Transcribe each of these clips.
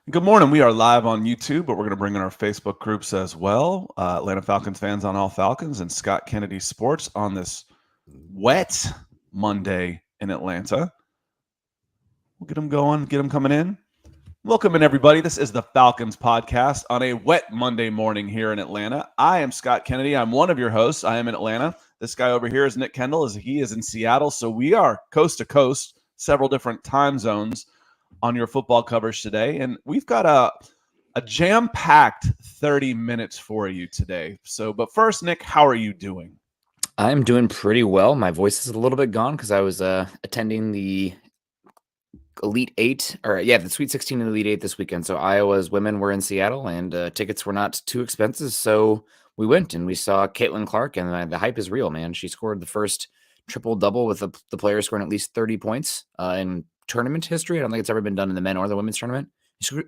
Good morning. We are live on YouTube, but we're going to bring in our Facebook groups as well. Atlanta Falcons fans on All Falcons and Scott Kennedy Sports on this wet Monday in Atlanta. We'll get them going, get them coming in. Welcome in, everybody. This is the Falcons Podcast on a wet Monday morning here in Atlanta. I am Scott Kennedy. I'm one of your hosts. I am in Atlanta. This guy over here is Nick Kendall, as he is in Seattle. So we are coast to coast, several different time zones on your football coverage today. And we've got a jam-packed 30 minutes for you today. But first, Nick, how are you doing? I'm doing pretty well. My voice is a little bit gone because I was attending the Elite Eight, the Sweet 16 and Elite Eight this weekend. So Iowa's women were in Seattle, and tickets were not too expensive. So we went and we saw Caitlin Clark, and the hype is real, man. She scored the first triple-double with the player scoring at least 30 points in tournament history. I don't think it's ever been done in the men or the women's tournament.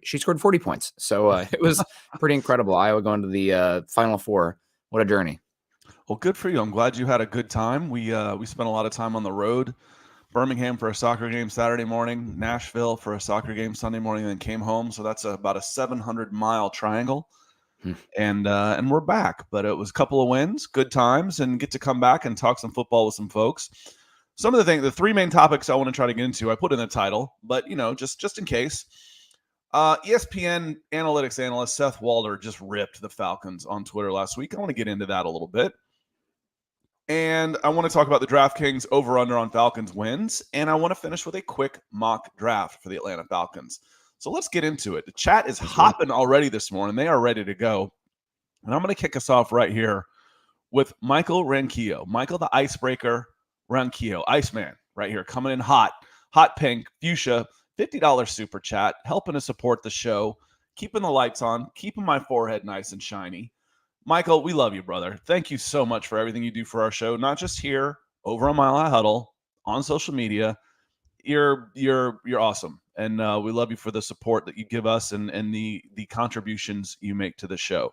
She scored 40 points. So it was pretty incredible. Iowa going to the Final Four. What a journey. Well, good for you. I'm glad you had a good time. We spent a lot of time on the road. Birmingham for a soccer game Saturday morning, Nashville for a soccer game Sunday morning, and then came home. So that's about a 700-mile triangle. And we're back. But it was a couple of wins, good times, and get to come back and talk some football with some folks. Some of the three main topics I want to try to get into, I put in the title, but, just in case. ESPN Analytics Analyst Seth Walder just ripped the Falcons on Twitter last week. I want to get into that a little bit. And I want to talk about the DraftKings over-under on Falcons wins. And I want to finish with a quick mock draft for the Atlanta Falcons. So let's get into it. The chat is hopping already this morning. They are ready to go. And I'm going to kick us off right here with Michael Ranquillo. Michael the Icebreaker Ranquillo, Iceman, right here, coming in hot pink, fuchsia, $50 super chat, helping to support the show, keeping the lights on, keeping my forehead nice and shiny. Michael, we love you, brother. Thank you so much for everything you do for our show, not just here, over on Mile High Huddle, on social media. You're awesome, and we love you for the support that you give us and the contributions you make to the show.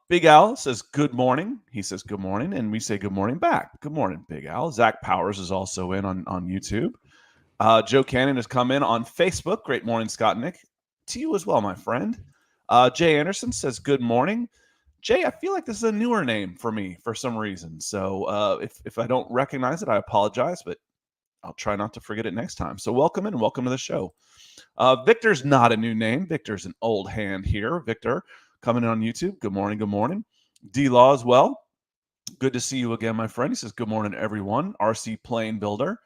Big Al says good morning. He says good morning, and we say good morning back. Good morning, Big Al. Zach Powers is also in on YouTube. Joe Cannon has come in on Facebook. Great morning, Scott and Nick. To you as well, my friend. Jay Anderson says good morning. Jay, I feel like this is a newer name for me for some reason. So if I don't recognize it, I apologize, but I'll try not to forget it next time. So welcome in and welcome to the show. Victor's not a new name. Victor's an old hand here. Victor coming in on YouTube. Good morning. Good morning. D-Law as well. Good to see you again, my friend. He says, good morning, everyone. RC Plane Builder.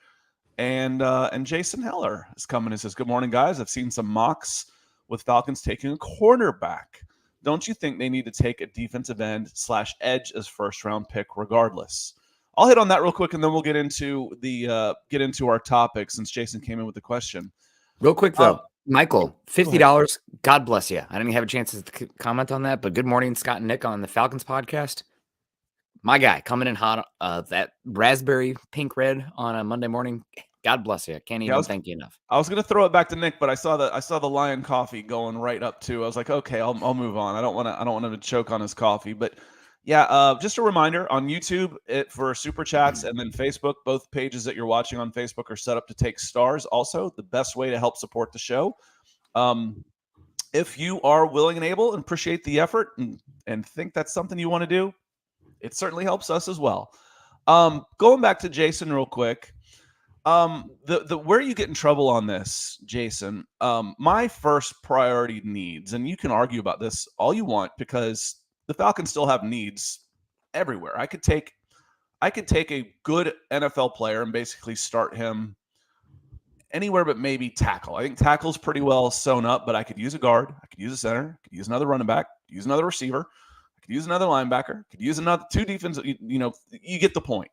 And Jason Heller is coming and says, good morning, guys. I've seen some mocks with Falcons taking a cornerback. Don't you think they need to take a defensive end / edge as first-round pick regardless? I'll hit on that real quick, and then we'll get into our topic since Jason came in with the question. Real quick, though. Michael, $50. God bless you. I didn't have a chance to comment on that, but good morning, Scott and Nick on the Falcons podcast. My guy coming in hot, that raspberry pink red on a Monday morning. God bless you. Can't even thank you enough. I was going to throw it back to Nick, but I saw the Lion coffee going right up too. I was like, okay, I'll move on. I don't want him to choke on his coffee, but yeah, just a reminder on YouTube for super chats, and then Facebook, both pages that you're watching on Facebook are set up to take stars. Also, the best way to help support the show. If you are willing and able and appreciate the effort and think that's something you want to do, it certainly helps us as well. Going back to Jason real quick. Where you get in trouble on this, Jason, my first priority needs, and you can argue about this all you want because the Falcons still have needs everywhere. I could take a good NFL player and basically start him anywhere but maybe tackle. I think tackle's pretty well sewn up, but I could use a guard, I could use a center, I could use another running back, use another receiver, I could use another linebacker, could use another two defense. You get the point.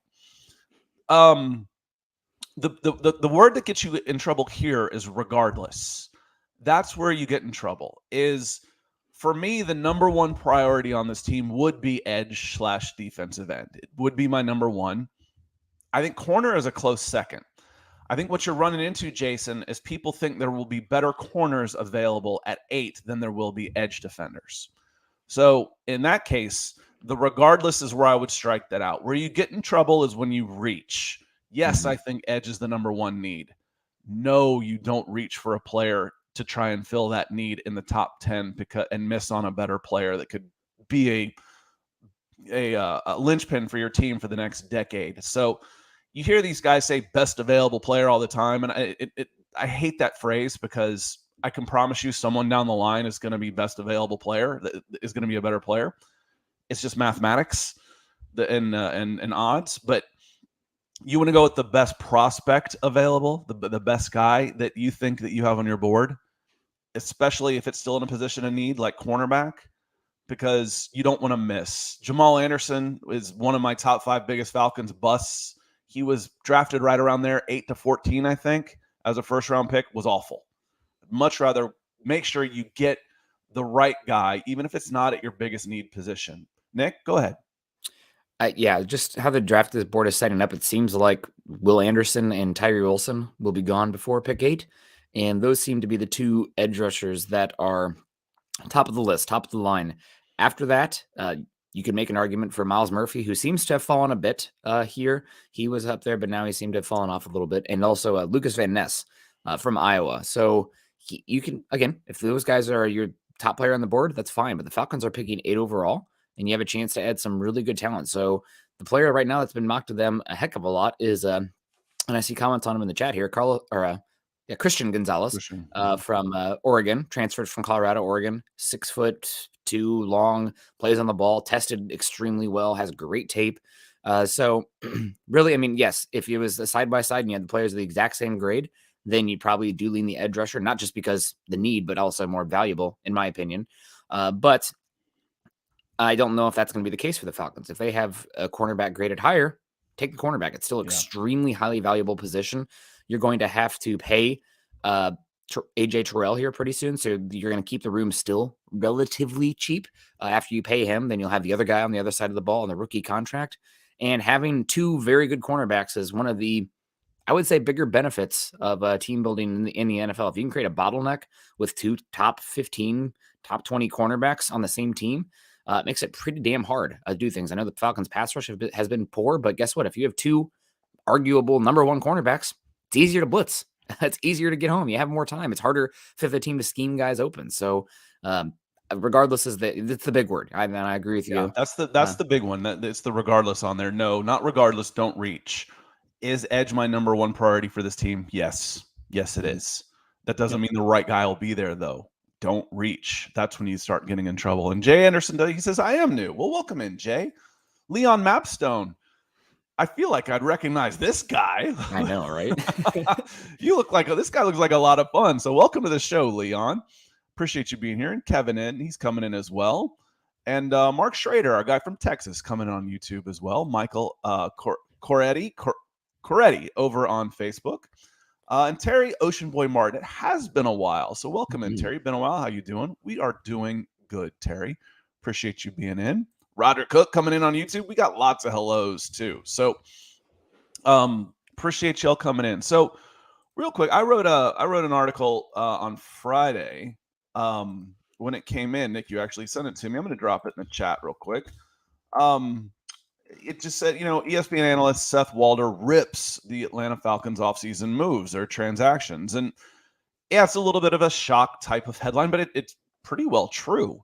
The word that gets you in trouble here is regardless. That's where you get in trouble. Is for me, the number one priority on this team would be edge / defensive end. It would be my number one. I think corner is a close second. I think what you're running into, Jason, is people think there will be better corners available at 8 than there will be edge defenders. So in that case, the regardless is where I would strike that out. Where you get in trouble is when you reach. Yes, I think edge is the number one need. No, you don't reach for a player to try and fill that need in the top 10 and miss on a better player that could be a linchpin for your team for the next decade. So you hear these guys say best available player all the time, and I hate that phrase because I can promise you someone down the line is going to be best available player, that is going to be a better player. It's just mathematics and odds, but you want to go with the best prospect available, the best guy that you think that you have on your board, especially if it's still in a position of need like cornerback, because you don't want to miss. Jamal Anderson is one of my top 5 biggest Falcons busts. He was drafted right around there, 8 to 14, I think, as a first-round pick. Was awful. Much rather make sure you get the right guy, even if it's not at your biggest need position. Nick, go ahead. Yeah, just how the draft board is setting up, it seems like Will Anderson and Tyree Wilson will be gone before pick 8. And those seem to be the 2 edge rushers that are top of the list, top of the line. After that, you can make an argument for Miles Murphy, who seems to have fallen a bit here. He was up there, but now he seemed to have fallen off a little bit. And also Lucas Van Ness from Iowa. So you can, again, if those guys are your top player on the board, that's fine. But the Falcons are picking 8 overall, and you have a chance to add some really good talent. So the player right now that's been mocked to them a heck of a lot is, and I see comments on him in the chat here, Christian Gonzalez from Oregon, transferred from Colorado, Oregon, 6'2", long, plays on the ball, tested extremely well, has great tape. So really, I mean, yes, if it was a side-by-side and you had the players of the exact same grade, then you probably do lean the edge rusher, not just because the need, but also more valuable, in my opinion. But I don't know if that's going to be the case for the Falcons. If they have a cornerback graded higher, take the cornerback. It's still extremely highly valuable position. You're going to have to pay AJ Terrell here pretty soon. So you're going to keep the room still relatively cheap. After you pay him, then you'll have the other guy on the other side of the ball on the rookie contract. And having 2 very good cornerbacks is one of the, I would say, bigger benefits of team building in the NFL. If you can create a bottleneck with 2 top 15, top 20 cornerbacks on the same team, it makes it pretty damn hard to do things. I know the Falcons pass rush has been poor, but guess what? If you have 2 arguable number 1 cornerbacks, it's easier to blitz. It's easier to get home. You have more time. It's harder for the team to scheme guys open. So regardless, it's the big word. I agree with you. That's the big one. It's the regardless on there. No, not regardless. Don't reach. Is edge my number 1 priority for this team? Yes. Yes, it is. That doesn't mean the right guy will be there, though. Don't reach. That's when you start getting in trouble. And Jay Anderson, he says, I am new. Well, welcome in, Jay. Leon Mapstone. I feel like I'd recognize this guy. I know, right? This guy looks like a lot of fun. So welcome to the show, Leon. Appreciate you being here. And Kevin he's coming in as well. And Mark Schrader, our guy from Texas, coming in on YouTube as well. Michael Coretti over on Facebook. And Terry Ocean Boy Martin. It has been a while. So welcome in, Terry. Been a while. How you doing? We are doing good, Terry. Appreciate you being in. Roger Cook coming in on YouTube. We got lots of hellos too. So appreciate y'all coming in. So real quick, I wrote an article on Friday when it came in. Nick, you actually sent it to me. I'm going to drop it in the chat real quick. It just said, ESPN analyst Seth Walder rips the Atlanta Falcons offseason moves or transactions. And yeah, it's a little bit of a shock type of headline, but it's pretty well true.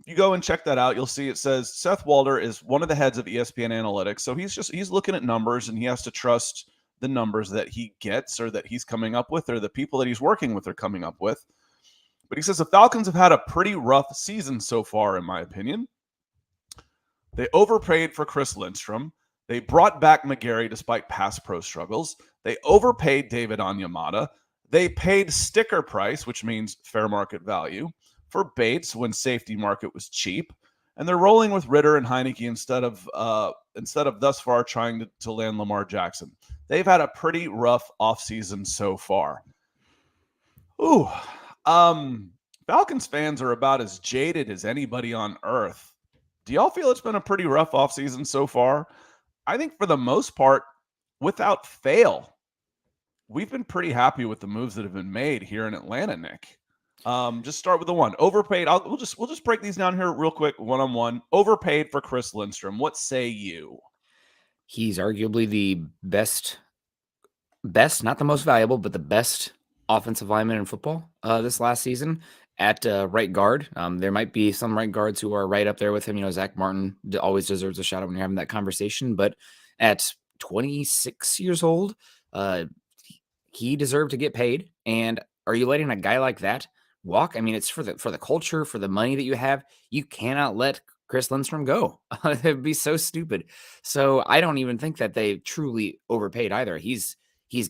You go and check that out. You'll see it says Seth Walder is one of the heads of ESPN Analytics. So he's looking at numbers, and he has to trust the numbers that he gets or that he's coming up with or the people that he's working with are coming up with. But he says the Falcons have had a pretty rough season so far, in my opinion. They overpaid for Chris Lindstrom. They brought back McGarry despite pass pro struggles. They overpaid David Onyemata. They paid sticker price, which means fair market value, for Bates when safety market was cheap. And they're rolling with Ritter and Heineke instead of thus far trying to land Lamar Jackson. They've had a pretty rough offseason so far. Falcons fans are about as jaded as anybody on earth. Do y'all feel it's been a pretty rough offseason so far? I think for the most part, without fail, we've been pretty happy with the moves that have been made here in Atlanta, Nick. Just start with the one. Overpaid. We'll just break these down here real quick, one-on-one. Overpaid for Chris Lindstrom. What say you? He's arguably the best, not the most valuable, but the best offensive linemen in football this last season at right guard. There might be some right guards who are right up there with him. Zach Martin always deserves a shout out when you're having that conversation. But at 26 years old, he deserved to get paid. And are you letting a guy like that walk? I mean, it's for the culture, for the money that you have. You cannot let Chris Lindstrom go. It'd be so stupid. So I don't even think that they truly overpaid either. He's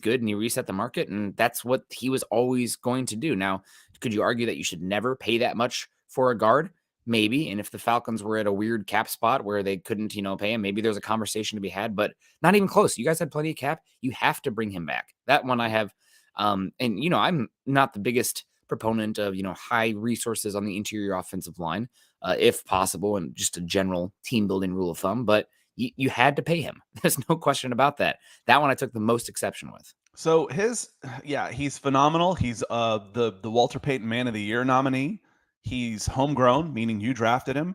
good and he reset the market, and that's what he was always going to do. Now, could you argue that you should never pay that much for a guard? Maybe. And if the Falcons were at a weird cap spot where they couldn't, pay him, maybe there's a conversation to be had, but not even close. You guys had plenty of cap. You have to bring him back. That one I have. And, I'm not the biggest proponent of, high resources on the interior offensive line, if possible, and just a general team building rule of thumb, but you had to pay him. There's no question about that. That one I took the most exception with. So he's phenomenal. He's the Walter Payton Man of the Year nominee. He's homegrown, meaning you drafted him.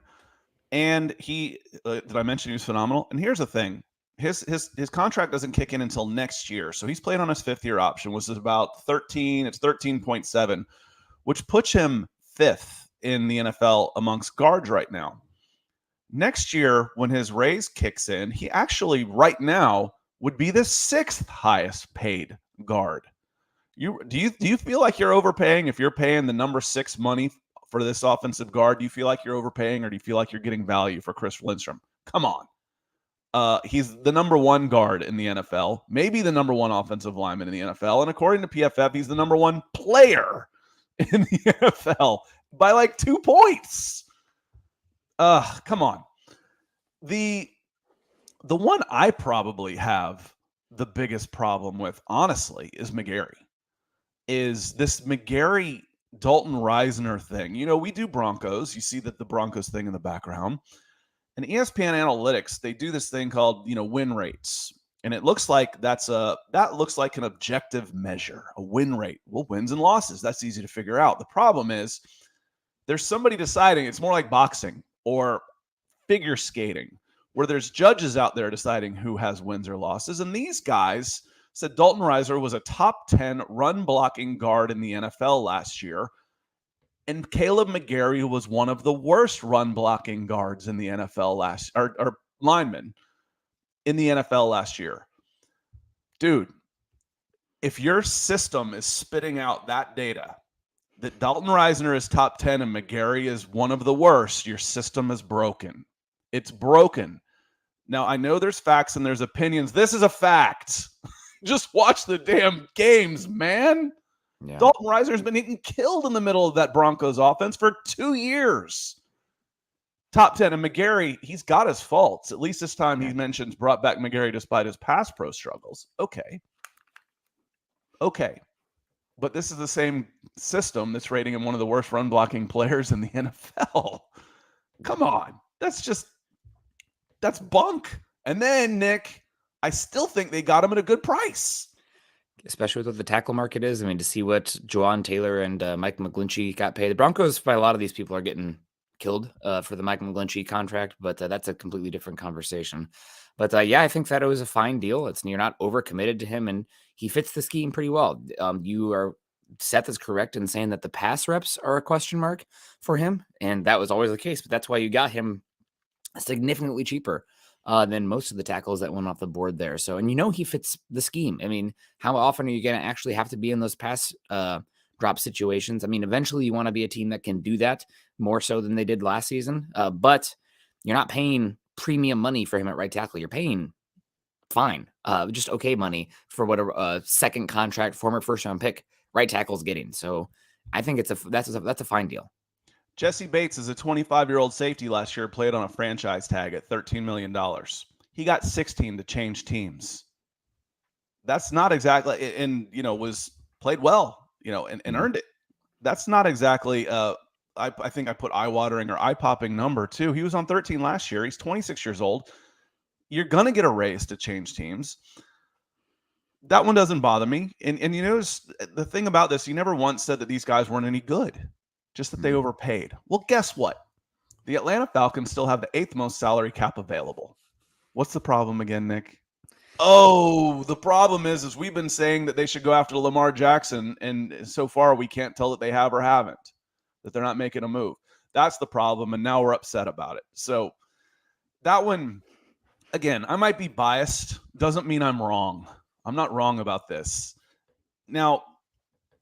And he did I mention he was phenomenal? And here's the thing. His contract doesn't kick in until next year. So he's playing on his 5th year option, which is about 13. It's 13.7, which puts him 5th in the NFL amongst guards right now. Next year, when his raise kicks in, he actually right now would be the 6th highest paid guard. Do you feel like you're overpaying if you're paying the number 6 money for this offensive guard? Do you feel like you're overpaying, or do you feel like you're getting value for Chris Lindstrom? Come on. He's the number 1 guard in the NFL, maybe the number 1 offensive lineman in the NFL. And according to PFF, he's the number 1 player in the NFL by like 2 points. Come on. The one I probably have the biggest problem with, honestly, is McGarry. Is this McGarry Dalton Reisner thing. We do Broncos. You see that the Broncos thing in the background. And ESPN Analytics, they do this thing called, win rates. And it looks like that looks like an objective measure, a win rate. Well, wins and losses, that's easy to figure out. The problem is there's somebody deciding. It's more like boxing or figure skating, where there's judges out there deciding who has wins or losses. And these guys said Dalton Reisner was a top 10 run blocking guard in the NFL last year. And Caleb McGarry was one of the worst run blocking guards in the NFL or linemen in the NFL last year. Dude, if your system is spitting out that data, that Dalton Reisner is top 10 and McGarry is one of the worst, your system is broken. It's broken. Now, I know there's facts and there's opinions. This is a fact. Just watch the damn games, man. Yeah. Dalton Reisner's been getting killed in the middle of that Broncos offense for 2 years. Top 10. And McGarry, he's got his faults. At least this time he mentions brought back McGarry despite his pass pro struggles. Okay. But this is the same system that's rating him one of the worst run blocking players in the NFL. Come on. That's bunk. And then, Nick, I still think they got him at a good price. Especially with what the tackle market is. I mean, to see what Juwan Taylor and Mike McGlinchey got paid. The Broncos, by a lot of these people, are getting killed for the Mike McGlinchey contract, but that's a completely different conversation. But I think that it was a fine deal. You're not overcommitted to him, and he fits the scheme pretty well. Seth is correct in saying that the pass reps are a question mark for him, and that was always the case. But that's why you got him significantly cheaper than most of the tackles that went off the board there. So, and he fits the scheme. I mean, how often are you going to actually have to be in those pass drop situations? I mean, eventually you want to be a team that can do that more so than they did last season. But you're not paying premium money for him at right tackle. You're paying fine, just okay money for what a second contract, former first round pick right tackle's getting. So I think that's a fine deal. Jesse Bates is a 25-year-old safety last year, played on a franchise tag at $13 million. He got 16 to change teams. That's not exactly, and, was played well, and earned it. That's not exactly, I think I put eye-watering or eye-popping number too. He was on 13 last year. He's 26 years old. You're going to get a raise to change teams. That one doesn't bother me. And you notice the thing about this, you never once said that these guys weren't any good. Just that they overpaid. Well, guess what? The Atlanta Falcons still have the 8th most salary cap available. What's the problem again, Nick? Oh, the problem is we've been saying that they should go after Lamar Jackson, and so far we can't tell that they have or haven't, that they're not making a move. That's the problem, and now we're upset about it. So that one, again, I might be biased. Doesn't mean I'm wrong. I'm not wrong about this. Now,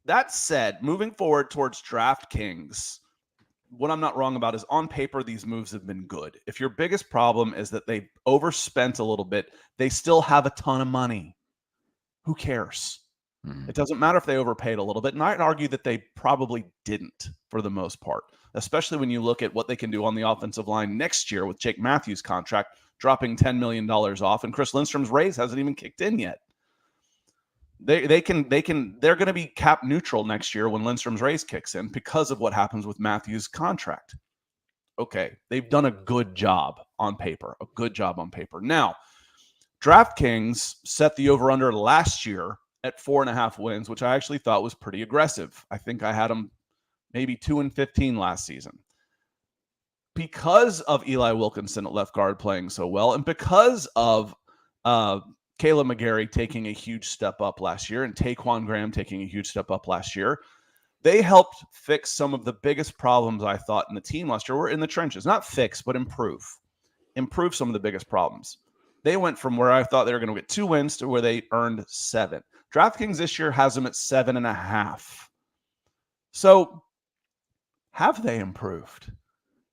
that said, moving forward towards DraftKings, what I'm not wrong about is on paper, these moves have been good. If your biggest problem is that they overspent a little bit, they still have a ton of money. Who cares? It doesn't matter if they overpaid a little bit. And I'd argue that they probably didn't for the most part, especially when you look at what they can do on the offensive line next year with Jake Matthews' contract dropping $10 million off, and Chris Lindstrom's raise hasn't even kicked in yet. They're going to be cap neutral next year when Lindstrom's raise kicks in because of what happens with Matthews' contract. Okay, they've done a good job on paper. Now, DraftKings set the over-under last year at 4.5 wins, which I actually thought was pretty aggressive. I think I had them maybe 2-15 last season. Because of Eli Wilkinson at left guard playing so well, and because of Kayla McGarry taking a huge step up last year and Taquan Graham taking a huge step up last year, they helped fix some of the biggest problems I thought in the team last year were in the trenches. Not fix, but improve some of the biggest problems. They went from where I thought they were going to get 2 wins to where they earned 7. DraftKings this year has them at 7.5. So have they improved?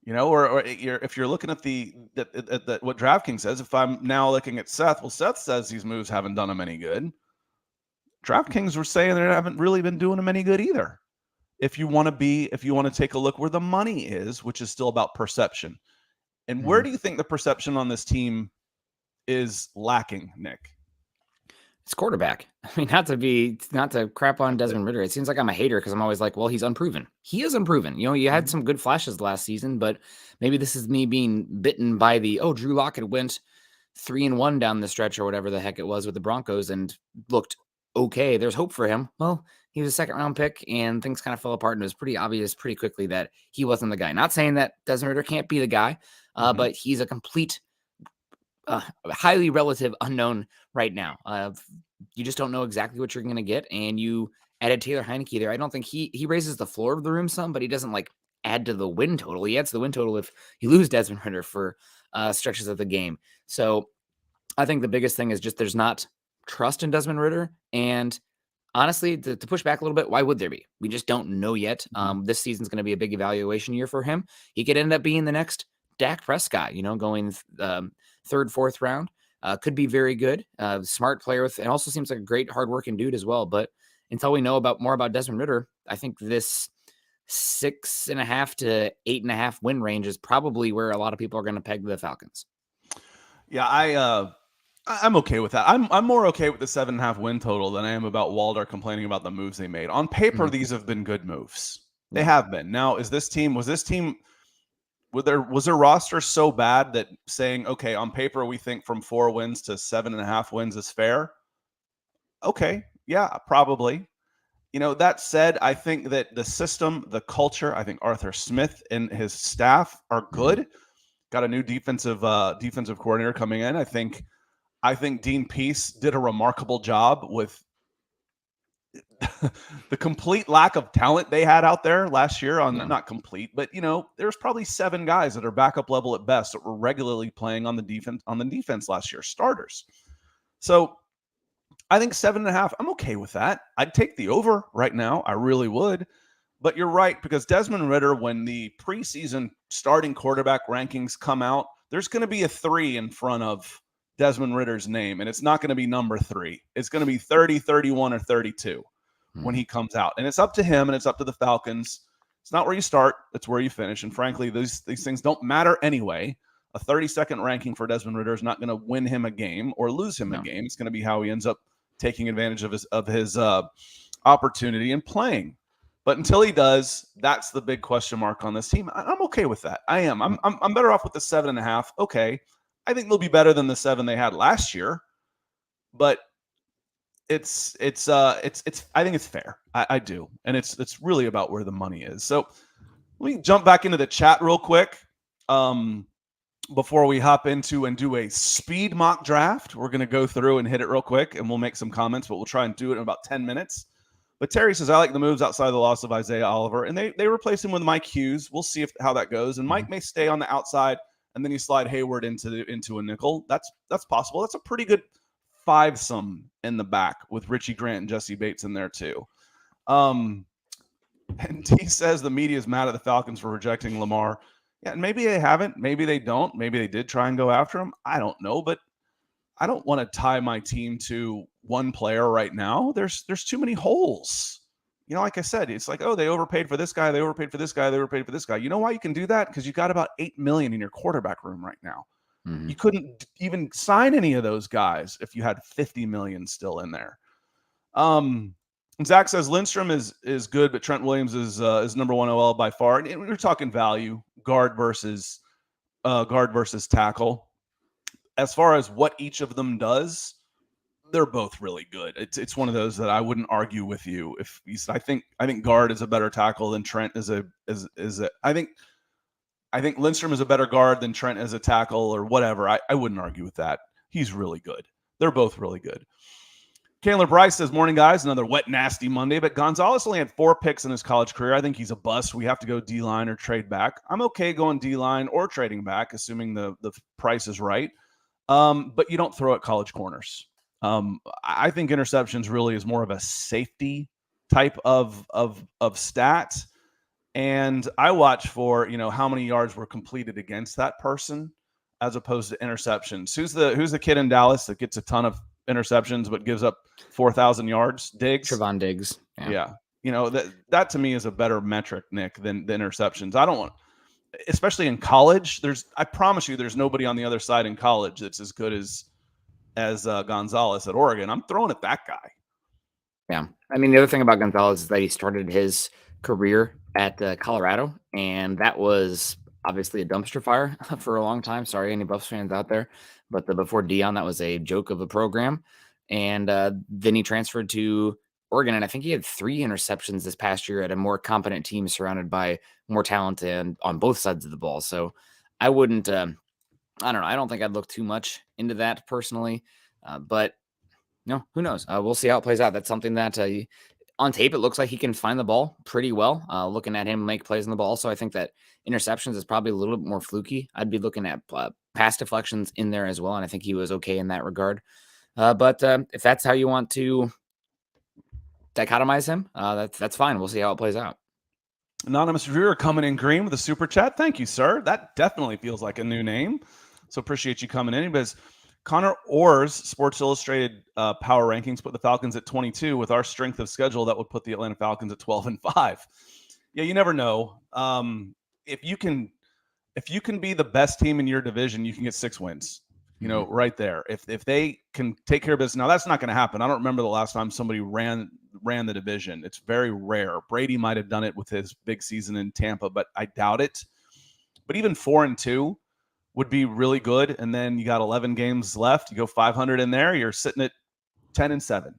Or if you're looking at what DraftKings says, if I'm now looking at Seth, well, Seth says these moves haven't done him any good. DraftKings were saying they haven't really been doing him any good either. If you want to take a look where the money is, which is still about perception. And where do you think the perception on this team is lacking, Nick? It's quarterback. I mean, not to crap on Desmond Ridder. It seems like I'm a hater because I'm always like, well, he's unproven. He is unproven. You had some good flashes last season, but maybe this is me being bitten by Drew Lock went 3-1 down the stretch or whatever the heck it was with the Broncos and looked okay. There's hope for him. Well, he was a 2nd-round pick and things kind of fell apart, and it was pretty obvious pretty quickly that he wasn't the guy. Not saying that Desmond Ridder can't be the guy, but he's a complete highly relative unknown right now. You just don't know exactly what you're going to get, and you added Taylor Heineke there. I don't think he raises the floor of the room some, but he doesn't like add to the win total. He adds to the win total if you lose Desmond Ridder for stretches of the game. So I think the biggest thing is just there's not trust in Desmond Ridder, and honestly, to push back a little bit, why would there be? We just don't know yet. This season's going to be a big evaluation year for him. He could end up being the next Dak Prescott, going 3rd, 4th round. Could be very good. Smart player and also seems like a great hardworking dude as well. But until we know more about Desmond Ridder, I think this 6.5 to 8.5 win range is probably where a lot of people are going to peg the Falcons. Yeah, I'm okay with that. I'm more okay with the 7.5 win total than I am about Walder complaining about the moves they made. On paper, these have been good moves. They have been. Now, was their roster so bad that saying, okay, on paper, we think from 4 wins to 7.5 wins is fair? Okay. Yeah, probably. That said, I think that the system, the culture, I think Arthur Smith and his staff are good. Got a new defensive coordinator coming in. I think Dean Peace did a remarkable job with the complete lack of talent they had out there last year not complete, but there's probably 7 guys that are backup level at best that were regularly playing on the defense last year, starters. So I think 7.5, I'm okay with that. I'd take the over right now. I really would. But you're right, because Desmond Ridder, when the preseason starting quarterback rankings come out, there's going to be a 3 in front of Desmond Ridder's name, and it's not going to be number 3. It's going to be 30, 31, or 32 when he comes out. And it's up to him, and it's up to the Falcons. It's not where you start. It's where you finish. And frankly, these things don't matter anyway. A 32nd ranking for Desmond Ridder is not going to win him a game or lose him a game. It's going to be how he ends up taking advantage of his opportunity and playing. But until he does, that's the big question mark on this team. I'm okay with that. I am. I'm better off with the 7.5. Okay. I think they'll be better than the 7 they had last year, but I think it's fair. I do. And it's really about where the money is. So let me jump back into the chat real quick. before we hop into and do a speed mock draft. We're going to go through and hit it real quick, and we'll make some comments, but we'll try and do it in about 10 minutes. But Terry says, I like the moves outside of the loss of Isaiah Oliver, and they replace him with Mike Hughes. We'll see how that goes. And Mike may stay on the outside, and then you slide Hayward into a nickel. That's possible. That's a pretty good fivesome in the back with Richie Grant and Jesse Bates in there too. And T says the media is mad at the Falcons for rejecting Lamar. Yeah, and maybe they haven't. Maybe they don't. Maybe they did try and go after him. I don't know, but I don't want to tie my team to one player right now. There's too many holes. Like I said, it's like, oh, they overpaid for this guy. They overpaid for this guy. They overpaid for this guy. You know why you can do that? Because you got about $8 million in your quarterback room right now. Mm-hmm. You couldn't even sign any of those guys if you had $50 million still in there. Zach says Lindstrom is good, but Trent Williams is number one OL by far. And we're talking value, guard versus tackle. As far as what each of them does, they're both really good. It's one of those that I wouldn't argue with you. If I think guard is a better tackle than Trent is a. I think Lindstrom is a better guard than Trent as a tackle or whatever. I wouldn't argue with that. He's really good. They're both really good. Chandler Bryce says, morning, guys. Another wet, nasty Monday, but Gonzalez only had 4 picks in his college career. I think he's a bust. We have to go D-line or trade back. I'm okay going D-line or trading back, assuming the price is right. But you don't throw at college corners. I think interceptions really is more of a safety type of stat. And I watch for, how many yards were completed against that person as opposed to interceptions. Who's the kid in Dallas that gets a ton of interceptions but gives up 4,000 yards? Diggs. Trevon Diggs. Yeah. That to me is a better metric, Nick, than the interceptions. I don't want, especially in college. I promise you, there's nobody on the other side in college that's as good as Gonzalez at Oregon. I'm throwing at that guy. Yeah. I mean, the other thing about Gonzalez is that he started his career at Colorado, and that was obviously a dumpster fire for a long time. Sorry, any Buffs fans out there, but before Dion, that was a joke of a program. And then he transferred to Oregon, and I think he had 3 interceptions this past year at a more competent team surrounded by more talent and on both sides of the ball. So I wouldn't, I don't know. I don't think I'd look too much into that personally, but who knows? We'll see how it plays out. That's something that on tape, it looks like he can find the ball pretty well. Looking at him make plays on the ball. So I think that interceptions is probably a little bit more fluky. I'd be looking at pass deflections in there as well. And I think he was okay in that regard. But if that's how you want to dichotomize him, that's fine. We'll see how it plays out. Anonymous reviewer coming in green with a super chat. Thank you, sir. That definitely feels like a new name. So appreciate you coming in. But Connor Orr's Sports Illustrated power rankings put the Falcons at 22. With our strength of schedule, that would put the Atlanta Falcons at 12-5. Yeah, you never know. If you can be the best team in your division, you can get 6 wins. Right there. If they can take care of business. Now, that's not going to happen. I don't remember the last time somebody ran the division. It's very rare. Brady might have done it with his big season in Tampa, but I doubt it. But even 4-2 would be really good. And then you got 11 games left. You go 500 in there. You're sitting at 10-7.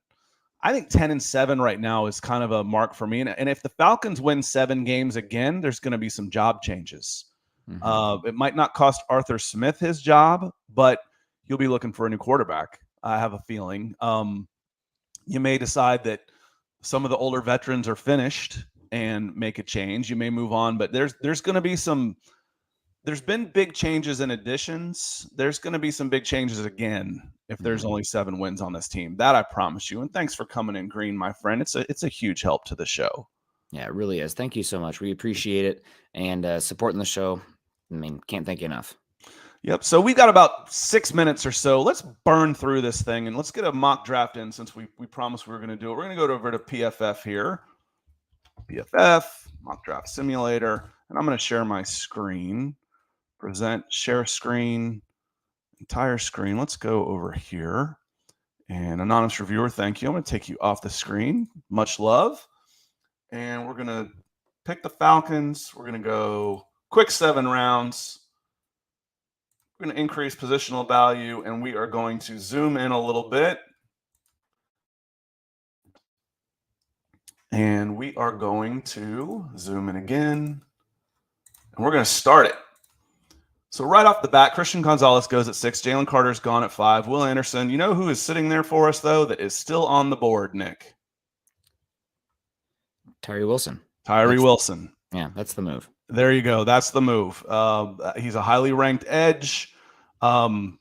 I think 10-7 right now is kind of a mark for me. And if the Falcons win 7 games again, there's going to be some job changes. It might not cost Arthur Smith his job, but you'll be looking for a new quarterback. I have a feeling. You may decide that some of the older veterans are finished and make a change. You may move on, but there's going to be there's been big changes and additions. There's going to be some big changes again if there's only 7 wins on this team. That I promise you. And thanks for coming in green, my friend. It's a huge help to the show. Yeah, it really is. Thank you so much. We appreciate it and supporting the show. I mean, can't thank you enough. Yep. So we got about 6 minutes or so. Let's burn through this thing and let's get a mock draft in since we promised we were going to do it. We're going to go over to PFF here. PFF, mock draft simulator. And I'm going to share my screen. Present, share screen, entire screen. Let's go over here. And anonymous reviewer, thank you. I'm going to take you off the screen. Much love. And we're going to pick the Falcons. We're going to go quick 7 rounds. We're going to increase positional value, and we are going to zoom in a little bit. And we are going to zoom in again. And we're going to start it So right off the bat, Christian Gonzalez goes at 6. Jalen Carter's gone at 5. Will Anderson. You know who is sitting there for us, though, that is still on the board, Nick? Tyree Wilson. Tyree Wilson. Yeah, that's the move. There you go. That's the move. He's a highly ranked edge. I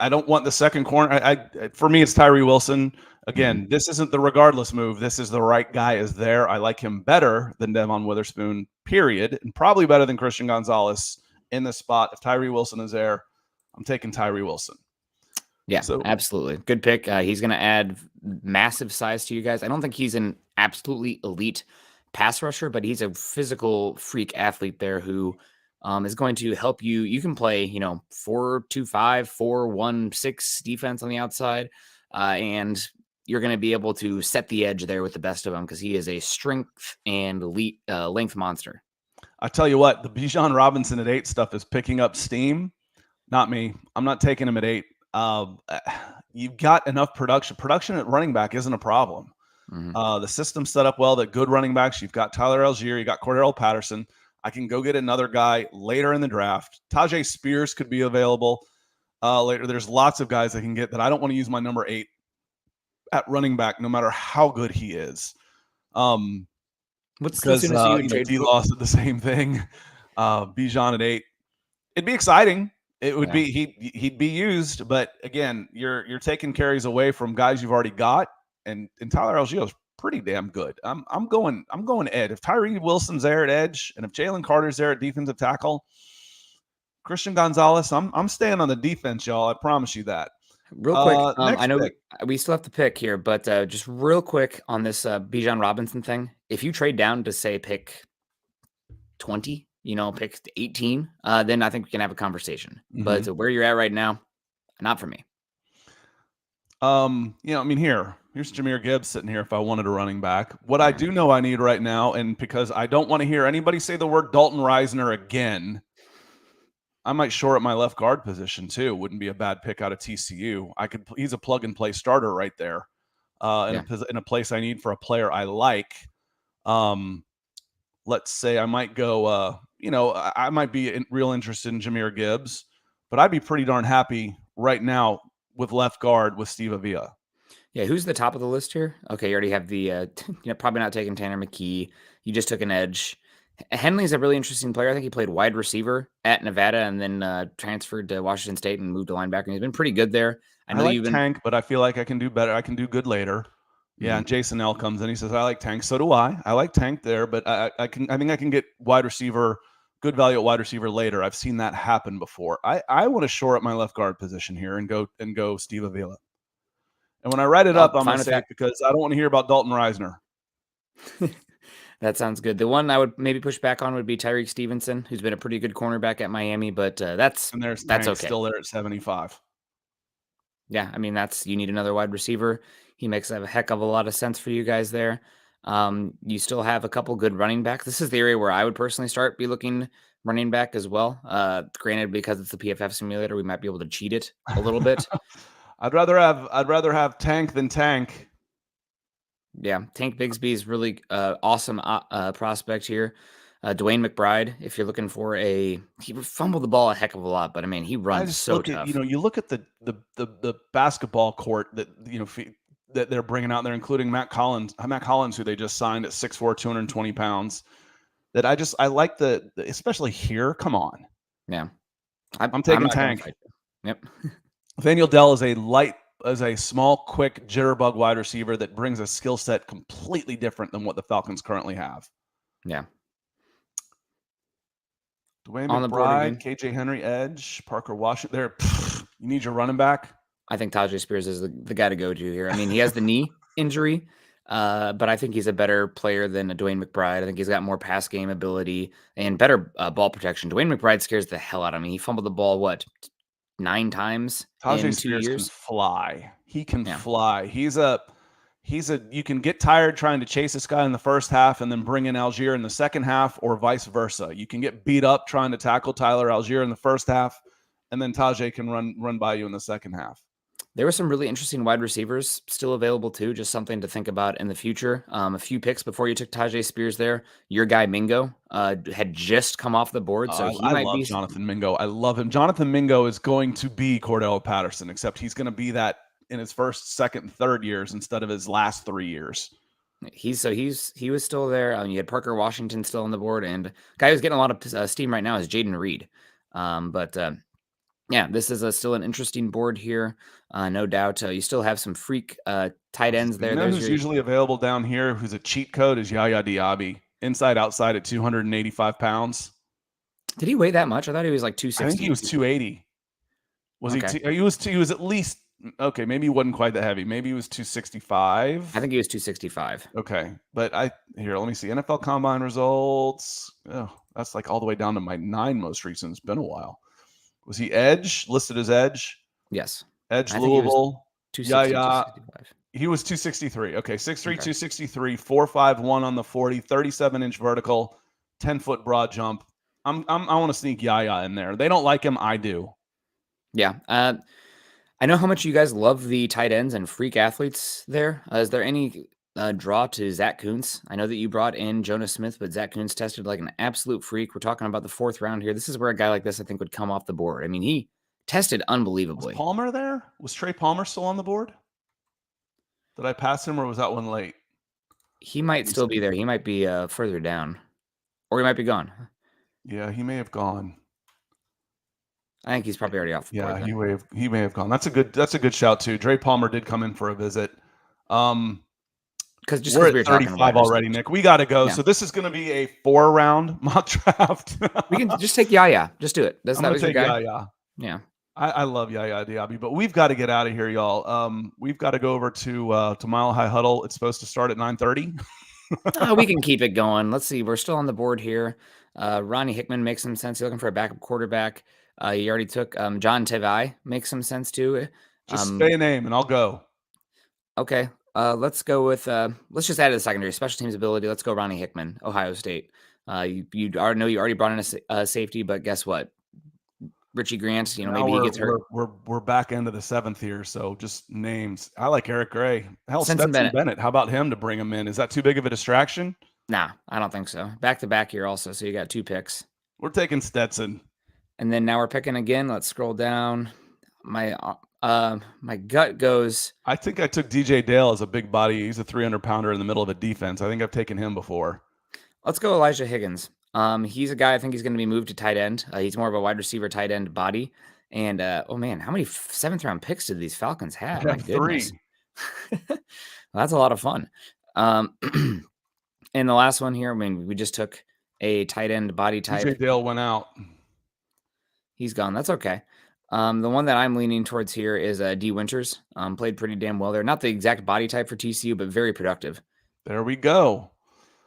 don't want the second corner. For me, it's Tyree Wilson. Again, This isn't the regardless move. This is the right guy is there. I like him better than Devon Witherspoon, period, and probably better than Christian Gonzalez in this spot. If Tyree Wilson is there, I'm taking Tyree Wilson. Yeah, so, absolutely. Good pick. He's going to add massive size to you guys. I don't think he's an absolutely elite pass rusher, but he's a physical freak athlete there who is going to help you. You can play, 4-2-5, 4-1-6 defense on the outside, and you're going to be able to set the edge there with the best of them because he is a strength and elite length monster. I tell you what, the Bijan Robinson at 8 stuff is picking up steam. Not me. I'm not taking him at 8. You've got enough production. Production at running back isn't a problem. The system's set up well that good running backs. You've got Tyler Algier. You got Cordell Patterson. I can go get another guy later in the draft. Tajay Spears could be available later. There's lots of guys I can get that I don't want to use my number 8 at running back, no matter how good he is. What's the soonest you D-Loss at the same thing. Bijan at 8. It'd be exciting. It would be he'd be used, but again, you're taking carries away from guys you've already got, and Tyler Algier is pretty damn good. I'm going Ed. If Tyree Wilson's there at edge, and if Jalen Carter's there at defensive tackle, Christian Gonzalez, I'm staying on the defense, y'all. I promise you that. Real quick, I know we still have to pick here, but just real quick on this Bijan Robinson thing. If you trade down to say pick 20, pick 18, then I think we can have a conversation. But where you're at right now, not for me. Here's Jahmyr Gibbs sitting here if I wanted a running back. What I do know I need right now, and because I don't want to hear anybody say the word Dalton Risner again, I might shore up my left guard position too. Wouldn't be a bad pick out of TCU. He's a plug and play starter right there, in a place I need for a player I like. Let's say I might go. I might be real interested in Jahmyr Gibbs, but I'd be pretty darn happy right now with left guard with Steve Avila. Yeah, who's the top of the list here? Okay, you already have the probably not taking Tanner McKee. You just took an edge. Henley's a really interesting player. I think he played wide receiver at Nevada and then transferred to Washington State and moved to linebacker. And he's been pretty good there. I like Tank, but I feel like I can do better. I can do good later. Yeah, and Jason L comes in. He says, I like Tank. So do I. I like Tank there, but I think I can get wide receiver, good value at wide receiver later. I've seen that happen before. I want to shore up my left guard position here and go Steve Avila. And when I write it up, I'm going to say it because I don't want to hear about Dalton Risner. That sounds good. The one I would maybe push back on would be Tyreek Stevenson, who's been a pretty good cornerback at Miami, but that's okay. Still there at 75. Yeah, I mean, you need another wide receiver. He makes a heck of a lot of sense for you guys there. You still have a couple good running backs. This is the area where I would personally be looking running back as well. Granted, because it's the PFF simulator, we might be able to cheat it a little bit. I'd rather have Tank than Tank. Yeah, Tank Bigsby is really awesome prospect here. Dwayne McBride, if you're looking for he fumbled the ball a heck of a lot, but I mean, he runs so tough. You look at the basketball court that that they're bringing out there, including Matt Collins, who they just signed at 6'4", 220 pounds. That I like especially here. Come on, yeah, I'm taking Tank. Yep. Nathaniel Dell is a small, quick jitterbug wide receiver that brings a skill set completely different than what the Falcons currently have. Yeah. Dwayne McBride, KJ Henry, edge, Parker Washington. You need your running back. I think Tajay Spears is the guy to go to here. I mean, he has the knee injury, but I think he's a better player than Dwayne McBride. I think he's got more pass game ability and better ball protection. Dwayne McBride scares the hell out of me. He fumbled the ball, 9 times in 2 years? Can fly. He can fly. You can get tired trying to chase this guy in the first half and then bring in Algier in the second half, or vice versa. You can get beat up trying to tackle Tyler Algier in the first half, and then Tajay can run by you in the second half. There were some really interesting wide receivers still available too, just something to think about in the future. A few picks before you took Tajay Spears there. Your guy Mingo had just come off the board, so he I might love be. Jonathan Mingo. I love him. Jonathan Mingo is going to be Cordell Patterson, except he's going to be that in his first, second, and third years instead of his last 3 years. He was still there. You had Parker Washington still on the board, and guy who's getting a lot of steam right now is Jaden Reed. Yeah, this is still an interesting board here. No doubt. You still have some freak tight ends there. You know who's usually available down here, who's a cheat code, is Yaya Diaby. Inside, outside at 285 pounds. Did he weigh that much? I thought he was like 260. I think he was 280. Was okay. he was at least, okay, maybe he wasn't quite that heavy. Maybe he was 265. I think he was 265. Okay. But let me see. NFL Combine results. Oh, that's like all the way down to my 9 most recent. It's been a while. Was he edge? Listed as edge? Yes. Edge Louisville. 265. He was 263. Okay, 6'3", 263, 4'5", 1 on the 40, 37-inch vertical, 10-foot broad jump. I want to sneak Yaya in there. They don't like him. I do. Yeah. I know how much you guys love the tight ends and freak athletes there. Is there any draw to Zach Kuntz? I know that you brought in Jonas Smith, but Zach Kuntz tested like an absolute freak. We're talking about the 4th round here. This is where a guy like this, I think, would come off the board. I mean, he tested unbelievably. Was Palmer there? Was Trey Palmer still on the board? Did I pass him, or was that one late? He might still be there. He might be further down, or he might be gone. Yeah, he may have gone. I think he's probably already off the board. Yeah, he may have gone. That's a good shout too. Trey Palmer did come in for a visit. Because we're at 35 already, Nick. We got to go. Yeah. So this is going to be a 4-round mock draft. We can just take Yaya. Just do it. I'm going to take Yaya. Yeah. I love Yaya Diaby, but we've got to get out of here, y'all. We've got to go over to Mile High Huddle. It's supposed to start at 9:30. We can keep it going. Let's see. We're still on the board here. Ronnie Hickman makes some sense. You're looking for a backup quarterback. You already took John Tevai. Makes some sense too. Just say a name and I'll go. Okay. Let's go with. Let's just add to the secondary special teams ability. Let's go Ronnie Hickman, Ohio State. You already brought in a safety, but guess what? Richie Grant, maybe he gets hurt. We're back into the 7th here, so just names. I like Eric Gray. Hell, Stetson Bennett. How about him to bring him in? Is that too big of a distraction? Nah, I don't think so. Back to back here also, so you got 2 picks. We're taking Stetson. And then now we're picking again. Let's scroll down. My gut goes. I think I took DJ Dale as a big body. He's a 300-pounder in the middle of a defense. I think I've taken him before. Let's go Elijah Higgins. He's a guy I think he's going to be moved to tight end. He's more of a wide receiver tight end body. And oh man, how many 7th-round picks did these Falcons have? My goodness. 3. Well, that's a lot of fun. And the last one here, I mean, we just took a tight end body type. DJ Dale went out. He's gone. That's okay. The one that I'm leaning towards here is D. Winters. Played pretty damn well there. Not the exact body type for TCU, but very productive. There we go.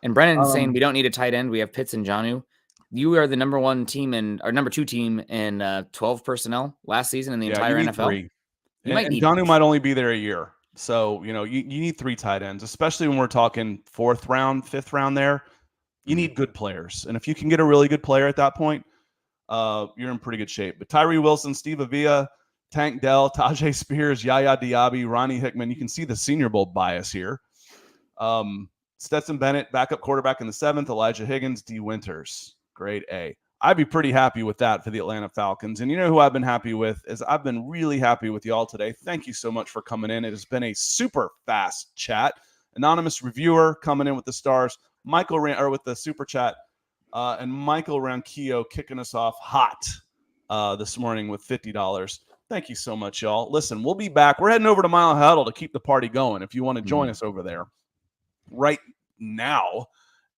And Brennan's saying we don't need a tight end. We have Pitts and Jonnu. You are the number 2 team in 12 personnel last season in the entire NFL. 3. And Jonnu might only be there a year. So, you need 3 tight ends, especially when we're talking 4th round, 5th round there. You need good players. And if you can get a really good player at that point, you're in pretty good shape. But Tyree Wilson, Steve Avila, Tank Dell, Tajay Spears, Yaya Diaby, Ronnie Hickman. You can see the Senior Bowl bias here. Stetson Bennett, backup quarterback in the 7th. Elijah Higgins, D. Winters, grade A. I'd be pretty happy with that for the Atlanta Falcons. And you know who I've been happy with is I've been really happy with y'all today. Thank you so much for coming in. It has been a super fast chat. Anonymous reviewer coming in with the stars. With the super chat. And Michael Ranquillo kicking us off hot this morning with $50. Thank you so much, y'all. Listen, we'll be back. We're heading over to Mile High Huddle to keep the party going if you want to join us over there right now.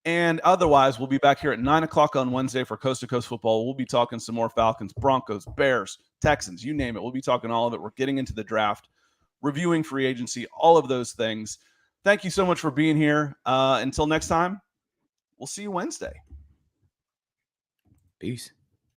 And otherwise, we'll be back here at 9 o'clock on Wednesday for Coast to Coast football. We'll be talking some more Falcons, Broncos, Bears, Texans, you name it. We'll be talking all of it. We're getting into the draft, reviewing free agency, all of those things. Thank you so much for being here. Until next time, we'll see you Wednesday. Peace.